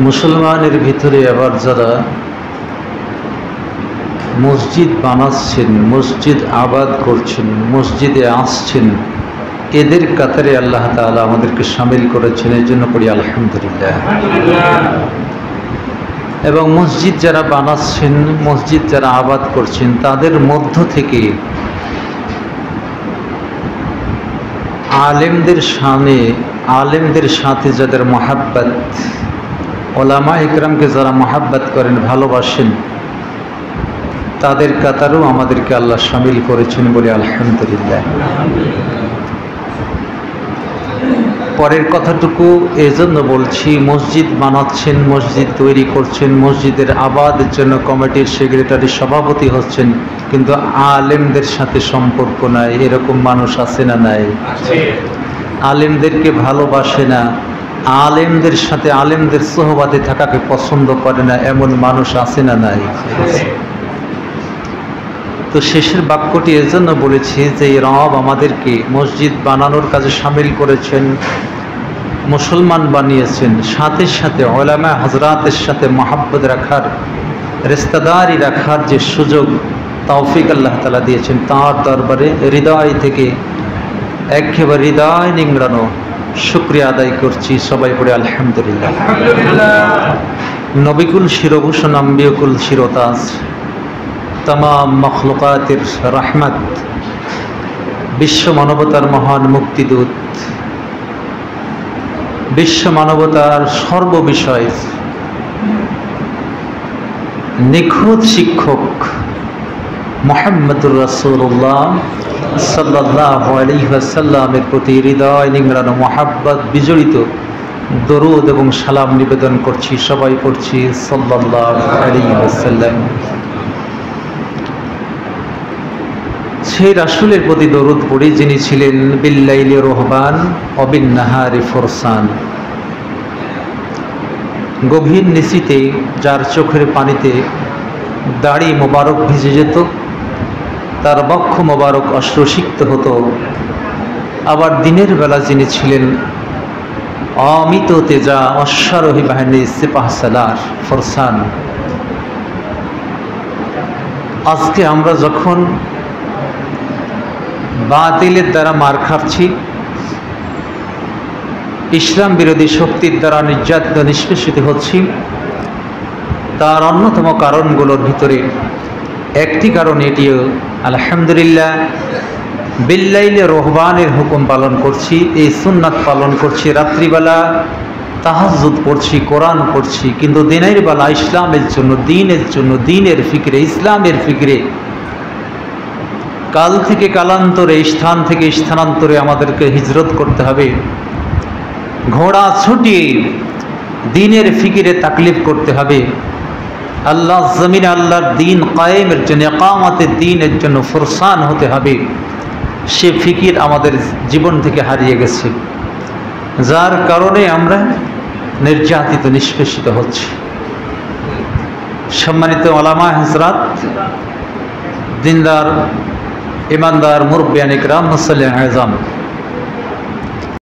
মুসলমানের ভিতরে আবার যারা মসজিদ বানাচ্ছেন, মসজিদ আবাদ করছেন, মসজিদে আসছেন, এদের কাতারে আল্লাহ তাআলা আমাদেরকে শামিল করেছেন। এই জন্য পড়ি আলহামদুলিল্লাহ। এবং মসজিদ যারা বানাচ্ছেন, মসজিদ যারা আবাদ করছেন, তাদের মধ্য থেকে আলেমদের সাথে যাদের মহাব্বত, ওলামা ইকরামকে যারা মহাব্বত করেন, ভালোবাসেন, তাদের কাতারেও আমাদেরকে আল্লাহ শামিল করেছেন বলে আলহামদুলিল্লাহ। পরের কথাটুকু এজন্য বলছি, মসজিদ বানাচ্ছেন, মসজিদ তৈরি করছেন, মসজিদের আবাদের জন্য কমিটির সেক্রেটারি, সভাপতি হচ্ছেন, কিন্তু আলেমদের সাথে সম্পর্ক নাই, এরকম মানুষ আছে না নাই? আলেমদেরকে ভালোবাসে না, আলেমদের সাথে আলেমদের সোহবাতে থাকাকে পছন্দ করে না, এমন মানুষ আছে না নাই? তো শেষের বাক্যটি এজন্য বলেছি যে রব আমাদেরকে মসজিদ বানানোর কাজে শামিল করেছেন, মুসলমান বানিয়েছেন, সাথে সাথে উলামা হযরতের সাথে মহব্বত রাখার, রিশতেদারি রাখার যে সুযোগ, তৌফিক আল্লাহ তাআলা দিয়েছেন, তার দরবারে হৃদয় থেকে একেবারে হৃদয় নিংড়ানো শুকরিয়া আদায় করছি। সবাই পড়ে আলহামদুলিল্লাহ। নবিকুল শিরভূষণ, আম্বিয়াকুল শিরতাজ, तमाम मखलुकातेर रहमत, विश्व मानवतार महान मुक्तिदूत, विश्व मानवतार सर्व विषय निखुत शिक्षक मुहम्मदुर रसूलुल्लाह सल्लल्लाहु अलैहि वसल्लामेर प्रति हृदय निंगड़ानो मोहब्बत बिजड़ित दरूद एवं सालाम निवेदन करछि। सबाई पढ़छि सल्लल्लाहु अलैहि वसल्लाम। সেই রাসূলের প্রতি দরুদ পড়ি যিনি ছিলেন বিল্লাইলি রহবান ও বিন্নাহারি ফরসান, গভীর নিশীতে যার চোখের পানিতে দাড়ি মোবারক ভিজে যেত, তার বক্ষ মোবারক অশ্রুসিক্ত হতো। আবার দিনের বেলা যিনি ছিলেন অমিত তেজা অশ্বারোহী বাহিনীর সিপাহ সালার ফরসান। আজকে আমরা যখন বাতিলের দ্বারা মার খাচ্ছি, ইসলাম বিরোধী শক্তির দ্বারা নির্যাতিত নিষ্পেষিত হচ্ছি, তার অন্যতম কারণগুলোর ভিতরে একটি কারণ এটিও আলহামদুলিল্লাহ বিল্লাইলে রহবানের হুকুম পালন করছি, এই সুন্নাত পালন করছি, রাত্রিবেলা তাহাজ্জুদ পড়ছি, কোরআন পড়ছি, কিন্তু দিনের বেলা ইসলামের জন্য, দিনের জন্য, দিনের ফিকিরে, ইসলামের ফিকিরে কাল থেকে কালান্তরে, স্থান থেকে স্থানান্তরে আমাদেরকে হিজরত করতে হবে। ঘোড়া ছুটিয়ে দিনের ফিকিরে তাকলিফ করতে হবে। আল্লাহ জমিনে আল্লাহর দিন কায়েমের জন্য, ইকামতের দিনের জন্য ফরসান হতে হবে। সে ফিকির আমাদের জীবন থেকে হারিয়ে গেছে, যার কারণে আমরা নির্যাতিত নিষ্পেষিত হচ্ছি। সম্মানিত ওলামা হযরত, দিনদার ইমানদার মুরব্বিয়ান ইকরাম, মুসল্লিয়ান আযম,